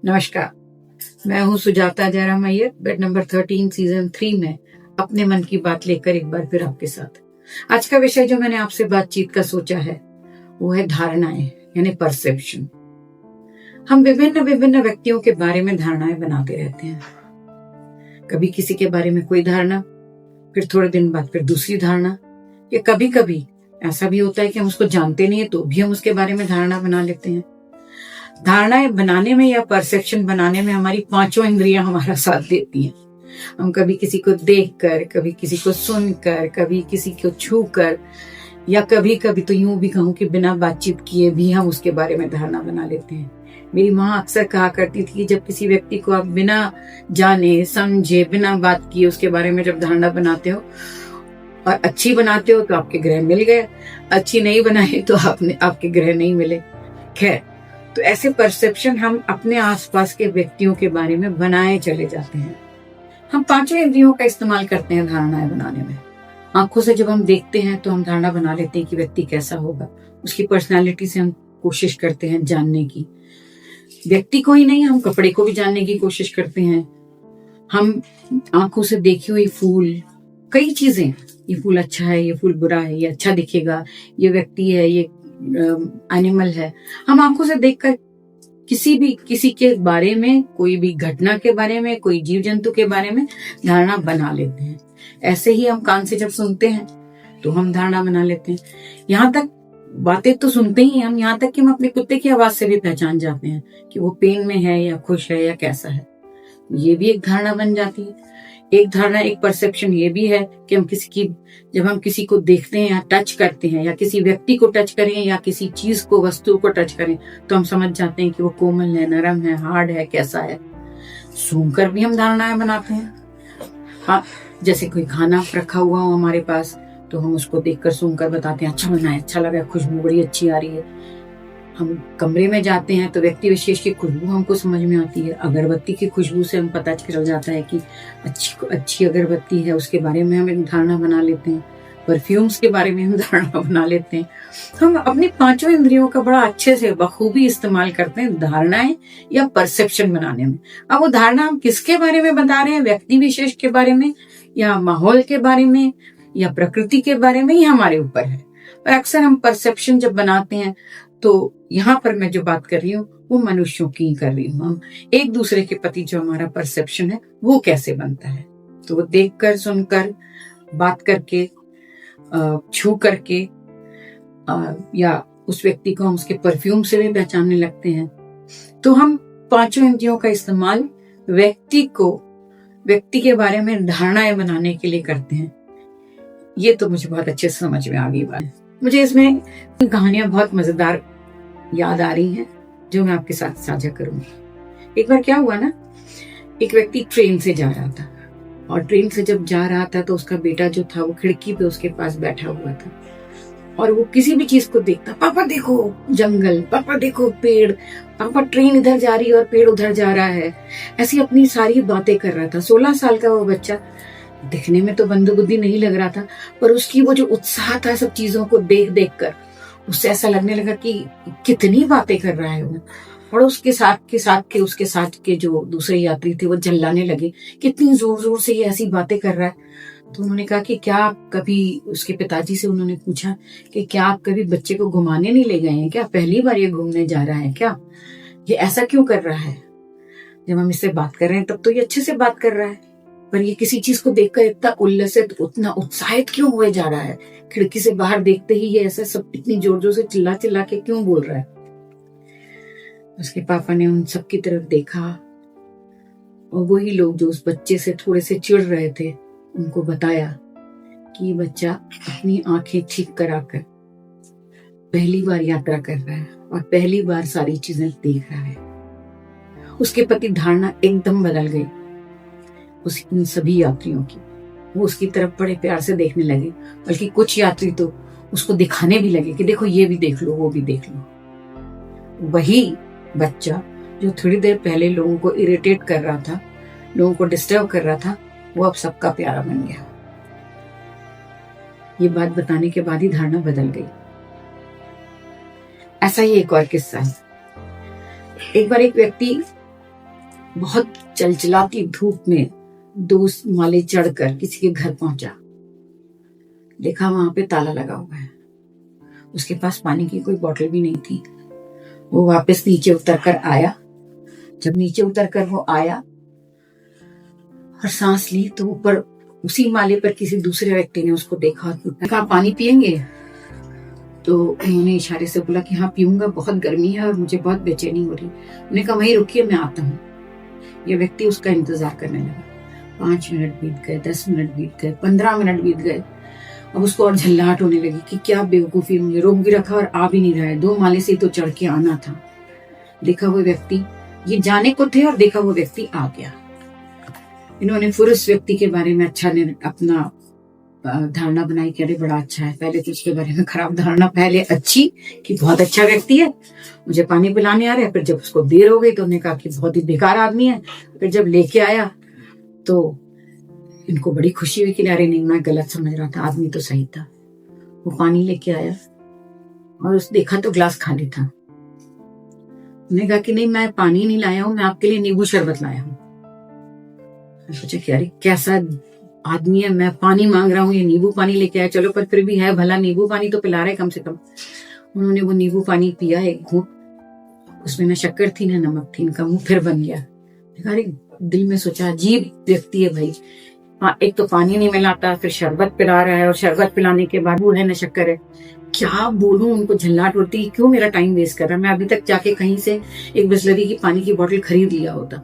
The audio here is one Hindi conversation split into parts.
नमस्कार, मैं हूँ Sujata Jairam Iyer, bed number 13 season 3 में अपने मन की बात लेकर एक बार फिर आपके साथ। आज का विषय जो मैंने आपसे बातचीत का सोचा है वो है धारणाएं यानी परसेप्शन। हम विभिन्न विभिन्न व्यक्तियों के बारे में धारणाएं बनाते रहते हैं। कभी किसी के बारे में कोई धारणा, फिर थोड़े दिन बाद फिर दूसरी धारणा, या कभी कभी ऐसा भी होता है कि हम उसको जानते नहीं है तो भी हम उसके बारे में धारणा बना लेते हैं। धारणाएं बनाने में या परसेप्शन बनाने में हमारी पांचों इंद्रियां हमारा साथ देती हैं। हम कभी किसी को देखकर, कभी किसी को सुनकर, कभी किसी को छूकर, या कभी कभी तो यूं भी कहूं कि बिना बातचीत किए भी हम उसके बारे में धारणा बना लेते हैं। मेरी माँ अक्सर कहा करती थी कि जब किसी व्यक्ति को आप बिना जाने समझे, बिना बात किए उसके बारे में जब धारणा बनाते हो और अच्छी बनाते हो तो आपके ग्रह मिल गए, अच्छी नहीं बनाए तो आपके ग्रह नहीं मिले। खैर, तो ऐसे परसेप्शन हम अपने आसपास के व्यक्तियों के बारे में बनाए चले जाते हैं। हम पांचों इंद्रियों का इस्तेमाल करते हैं धारणाएं बनाने में। आंखों से जब हम देखते हैं तो हम धारणा बना लेते हैं कि व्यक्ति कैसा होगा। उसकी पर्सनालिटी से हम कोशिश करते हैं जानने की। व्यक्ति को ही नहीं, हम कपड़े को भी जानने की कोशिश करते हैं। हम आंखों से देखी हुई फूल, कई चीजें, ये फूल अच्छा है, ये फूल बुरा है, ये अच्छा दिखेगा, ये व्यक्ति है, ये एनिमल है, हम आंखों से देखकर किसी के बारे में, कोई भी घटना के बारे में, कोई जीव जंतु के बारे में धारणा बना लेते हैं। ऐसे ही हम कान से जब सुनते हैं तो हम धारणा बना लेते हैं। यहाँ तक बातें तो सुनते ही हम, यहाँ तक कि हम अपने कुत्ते की आवाज से भी पहचान जाते हैं कि वो पेन में है या खुश है या कैसा है। ये भी एक धारणा बन जाती है। एक धारणा, एक परसेप्शन ये भी है कि जब हम किसी को देखते हैं या टच करते हैं, या किसी व्यक्ति को टच करें या किसी चीज को, वस्तु को टच करें, तो हम समझ जाते हैं कि वो कोमल है, नरम है, हार्ड है, कैसा है। सूंघकर भी हम धारणाएं बनाते हैं। हाँ, जैसे कोई खाना रखा हुआ हो हमारे पास तो हम उसको देखकर सूंघकर बताते हैं अच्छा बना है, अच्छा लगा, खुशबू बड़ी अच्छी आ रही है। हम कमरे में जाते हैं तो व्यक्ति विशेष की खुशबू हमको समझ में आती है। अगरबत्ती की खुशबू से हम पता चल जाता है कि अच्छी अगरबत्ती है, उसके बारे में हम एक धारणा बना लेते हैं। परफ्यूम्स के बारे में हम धारणा बना लेते हैं। हम अपनी पांचों इंद्रियों का बड़ा अच्छे से बखूबी इस्तेमाल करते हैं धारणाएं या परसेप्शन बनाने में। अब वो धारणा हम किसके बारे में बता रहे हैं, व्यक्ति विशेष के बारे में या माहौल के बारे में या प्रकृति के बारे में, ही हमारे ऊपर है। पर अक्सर हम परसेप्शन जब बनाते हैं तो यहाँ पर मैं जो बात कर रही हूँ वो मनुष्यों की कर रही हूँ। हम एक दूसरे के प्रति जो हमारा परसेप्शन है वो कैसे बनता है, तो वो देखकर, सुनकर, बात करके, छू करके, या उस व्यक्ति को हम उसके परफ्यूम से भी पहचानने लगते हैं। तो हम पांचों इंद्रियों का इस्तेमाल व्यक्ति के बारे में धारणाएं बनाने के लिए करते हैं। ये तो मुझे बहुत अच्छे से समझ में आ गई बात। मुझे इसमें कहानियां बहुत मजेदार याद आ रही हैं जो मैं आपके साथ साझा करूंगी। एक बार क्या हुआ ना, एक व्यक्ति ट्रेन से जा रहा था और ट्रेन से जब जा रहा था तो उसका बेटा जो था वो खिड़की पे उसके पास बैठा हुआ था और वो किसी भी चीज को देखता, पापा देखो जंगल, पापा देखो पेड़, पापा ट्रेन इधर जा रही है और पेड़ उधर जा रहा है, ऐसी अपनी सारी बातें कर रहा था। 16 साल का वो बच्चा, दिखने में तो मंदबुद्धि नहीं लग रहा था, पर उसकी वो जो उत्साह था सब चीजों को देख देख कर उससे ऐसा लगने लगा कि कितनी बातें कर रहा है वो। और उसके साथ के जो दूसरे यात्री थे वो चिल्लाने लगे, कितनी जोर जोर से ये ऐसी बातें कर रहा है। तो उन्होंने कहा कि क्या आप कभी, उसके पिताजी से उन्होंने पूछा कि क्या आप कभी बच्चे को घुमाने नहीं ले गए हैं क्या, पहली बार ये घूमने जा रहा है क्या, ये ऐसा क्यों कर रहा है? जब हम इससे बात कर रहे हैं तब तो ये अच्छे से बात कर रहा है, पर ये किसी चीज को देखकर इतना उल्लसित, उतना उत्साहित क्यों हुए जा रहा है? खिड़की से बाहर देखते ही ये ऐसा सब इतनी जोर जोर से चिल्ला चिल्ला के क्यों बोल रहा है? उसके पापा ने उन सब की तरफ देखा और वही लोग जो उस बच्चे से थोड़े से चिढ़ रहे थे उनको बताया कि ये बच्चा अपनी आंखें ठीक कराकर पहली बार यात्रा कर रहा है और पहली बार सारी चीजें देख रहा है। उसके प्रति धारणा एकदम बदल गई उन सभी यात्रियों की। वो उसकी तरफ बड़े प्यार से देखने लगे, बल्कि कुछ यात्री तो उसको दिखाने भी लगे कि देखो ये भी देख लो, वो भी देख लो। वही बच्चा जो थोड़ी देर पहले लोगों को इरिटेट कर रहा था, लोगों को डिस्टर्ब कर रहा था, वो अब सबका प्यारा बन गया। ये बात बताने के बाद ही धारणा बदल गई। ऐसा ही एक और किस्सा है। एक बार एक व्यक्ति बहुत चलचलाती धूप में 2 माले चढ़कर किसी के घर पहुंचा। देखा वहां पे ताला लगा हुआ है, उसके पास पानी की कोई बोतल भी नहीं थी। वो वापस नीचे उतर कर आया। जब नीचे उतर कर वो आया और सांस ली तो ऊपर उसी माले पर किसी दूसरे व्यक्ति ने उसको देखा और कहा, पानी पियेंगे? तो उन्होंने इशारे से बोला कि हाँ पीऊंगा, बहुत गर्मी है और मुझे बहुत बेचैनी हो रही। उन्होंने कहा वहीं रुकिए, मैं आता हूँ। ये व्यक्ति उसका इंतजार करने लगा। 5 मिनट बीत गए, 10 मिनट बीत गए, 15 मिनट बीत गए। अब उसको और झल्लाहट होने लगी कि क्या बेवकूफी, मुझे रोक भी रखा और आ भी नहीं रहा है। 2 माले से तो चढ़ के आना था। देखा वो व्यक्ति, ये जाने को थे और देखा वो व्यक्ति आ गया। इन्होंने फिर उस व्यक्ति के बारे में अच्छा अपना धारणा बनाई कि अरे बड़ा अच्छा है। पहले तो उसके बारे में खराब धारणा, पहले अच्छी कि बहुत अच्छा व्यक्ति है, मुझे पानी पिलाने आ रहा है। फिर जब उसको देर हो गई तो उन्होंने कहा कि बहुत ही बेकार आदमी है। फिर जब लेके आया तो इनको बड़ी खुशी हुई कि अरे नहीं, मैं गलत समझ रहा था, आदमी तो सही था। वो पानी लेके आया और उस देखा तो ग्लास खाली था। उन्होंने कहा कि नहीं, मैं पानी नहीं लाया हूं, मैं आपके लिए नींबू शरबत लाया हूं। सोचा कि अरे कैसा आदमी है, मैं पानी मांग रहा हूँ, ये नींबू पानी लेके आया। चलो पर फिर भी है भला, नींबू पानी तो पिला रहे कम से कम। उन्होंने वो नींबू पानी पिया एक घूंट, उसमें न शक्कर थी न नमक थी। इनका मुंह फिर बन गया। अरे दिल में सोचा अजीब व्यक्ति है भाई, एक तो पानी नहीं मिलाता, फिर शरबत पिला रहा है और शरबत पिलाने के बाद वो है न शक्कर है। क्या बोलूं, उनको झल्लाहट होती, क्यों मेरा टाइम वेस्ट कर रहा है। मैं अभी तक जाके कहीं से एक बिस्लरी की पानी की बोतल खरीद लिया होता।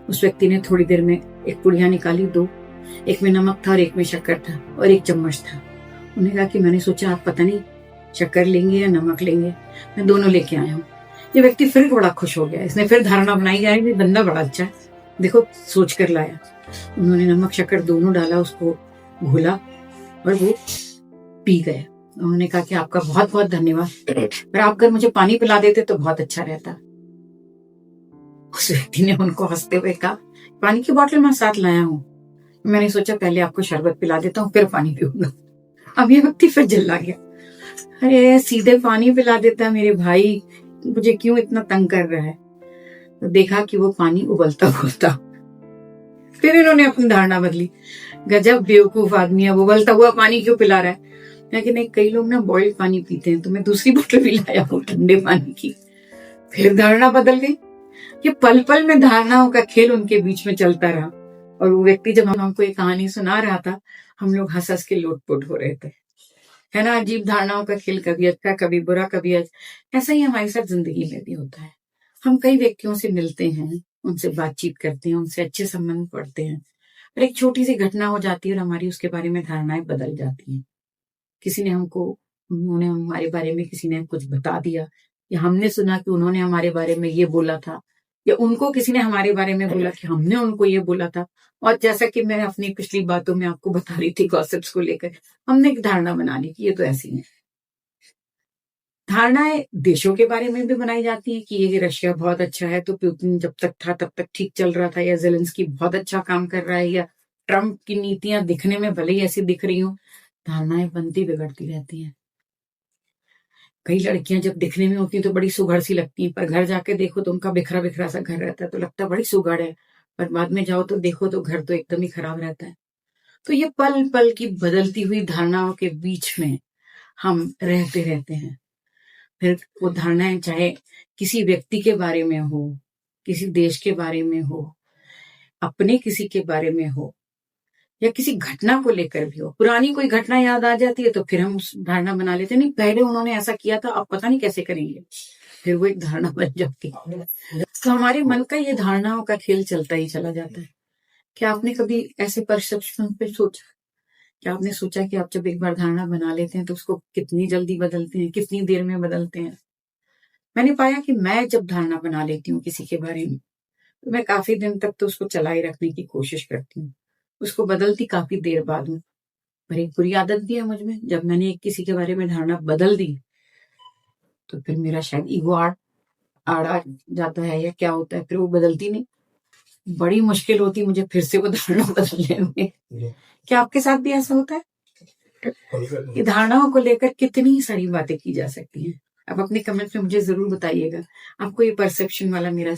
उस व्यक्ति ने थोड़ी देर में एक पुड़िया निकाली, 2, एक में नमक था और एक में शक्कर था और एक चम्मच था। उन्होंने कहा कि मैंने सोचा आप पता नहीं शक्कर लेंगे या नमक लेंगे, मैं दोनों लेके आया हूँ। ये व्यक्ति फिर बड़ा खुश हो गया। इसने फिर धारणा बनाई जा रही, बंदा बड़ा अच्छा है, देखो सोच कर लाया। उन्होंने नमक शक्कर दोनों डाला, उसको घोला और वो पी गए। उन्होंने कहा कि आपका बहुत बहुत धन्यवाद, पर आप अगर मुझे पानी पिला देते तो बहुत अच्छा रहता। उस व्यक्ति ने उनको हंसते हुए कहा, पानी की बोतल मैं साथ लाया हूँ, मैंने सोचा पहले आपको शरबत पिला देता हूँ फिर पानी पीऊंगा। अब ये व्यक्ति फिर जल्ला गया, अरे सीधे पानी पिला देता मेरे भाई, मुझे क्यों इतना तंग कर रहा है। तो देखा कि वो पानी उबलता हुआ था। फिर इन्होंने अपनी धारणा बदली, गजब बेवकूफ आदमी है, वो उबलता हुआ पानी क्यों पिला रहा है। लेकिन नहीं, कई लोग ना बॉइल्ड पानी पीते हैं, तो मैं दूसरी बोतल भी लाया हूँ ठंडे पानी की। फिर धारणा बदल गई। ये पल पल में धारणाओं का खेल उनके बीच में चलता रहा। और वो व्यक्ति जब हमको ये कहानी सुना रहा था, हम लोग हंस हंस के लोटपोट हो रहे थे। है ना, अजीब धारणाओं का खेल, कभी अच्छा कभी बुरा कभी अच्छा। ऐसा ही हमारे साथ जिंदगी में भी होता है। हम कई व्यक्तियों से मिलते हैं, उनसे बातचीत करते हैं, उनसे अच्छे संबंध पढ़ते हैं, और एक छोटी सी घटना हो जाती है और हमारी उसके बारे में धारणाएं बदल जाती हैं। किसी ने उन्होंने हमारे बारे में किसी ने कुछ बता दिया, या हमने सुना कि उन्होंने हमारे बारे में ये बोला था, या उनको किसी ने हमारे बारे में बोला कि हमने उनको ये बोला था। और जैसा कि मैं अपनी पिछली बातों में आपको बता रही थी गॉसिप्स को लेकर, हमने एक धारणा बना ली कि ये तो ऐसी है। धारणाएं देशों के बारे में भी बनाई जाती है कि ये रशिया बहुत अच्छा है, तो पुतिन जब तक था तब तक ठीक चल रहा था, या जेलेंस्की बहुत अच्छा काम कर रहा है, या ट्रंप की नीतियां दिखने में भले ही ऐसी दिख रही हो। धारणाएं बनती बिगड़ती रहती हैं। कई लड़कियां जब दिखने में होती हैं तो बड़ी सुघड़ सी लगती हैं, पर घर जाके देखो तो उनका बिखरा बिखरा सा घर रहता है, तो लगता है बड़ी सुघड़ है, पर बाद में जाओ तो देखो तो घर तो एकदम ही खराब रहता है। तो ये पल पल की बदलती हुई धारणाओं के बीच में हम रहते रहते हैं। फिर वो धारणाएं चाहे किसी व्यक्ति के बारे में हो, किसी देश के बारे में हो, अपने किसी के बारे में हो, या किसी घटना को लेकर भी हो। पुरानी कोई घटना याद आ जाती है तो फिर हम उस धारणा बना लेते हैं, नहीं पहले उन्होंने ऐसा किया था, अब पता नहीं कैसे करेंगे, फिर वो एक धारणा बन जाती है। तो हमारे मन का ये धारणाओं का खेल चलता ही चला जाता है। क्या आपने कभी ऐसे परसेप्शन पे सोचा? क्या आपने सोचा कि आप जब एक बार धारणा बना लेते हैं तो उसको कितनी जल्दी बदलते हैं, कितनी देर में बदलते हैं? मैंने पाया कि मैं जब धारणा बना लेती हूँ किसी के बारे में, तो मैं काफी दिन तक तो उसको चलाए रखने की कोशिश करती हूँ, उसको बदलती काफी देर बाद हूँ। पर एक बुरी आदत भी है मुझ में, जब मैंने किसी के बारे में धारणा बदल दी तो फिर मेरा शायद ईगो आड़ा जाता है, या क्या होता है, फिर वो बदलती नहीं। बड़ी मुश्किल होती मुझे फिर से वो धारणा बदलने में। क्या आपके साथ भी ऐसा होता है? ये धारणाओं को लेकर कितनी सारी बातें की जा सकती हैं। आप अपने कमेंट में मुझे जरूर बताइएगा, आपको ये परसेप्शन वाला मेरा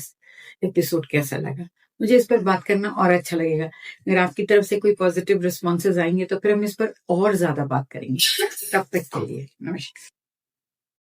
एपिसोड कैसा लगा। मुझे इस पर बात करना और अच्छा लगेगा। अगर आपकी तरफ से कोई पॉजिटिव रिस्पॉन्सेज आएंगे तो फिर हम इस पर और ज्यादा बात करेंगे। तब तक के लिए नमस्कार।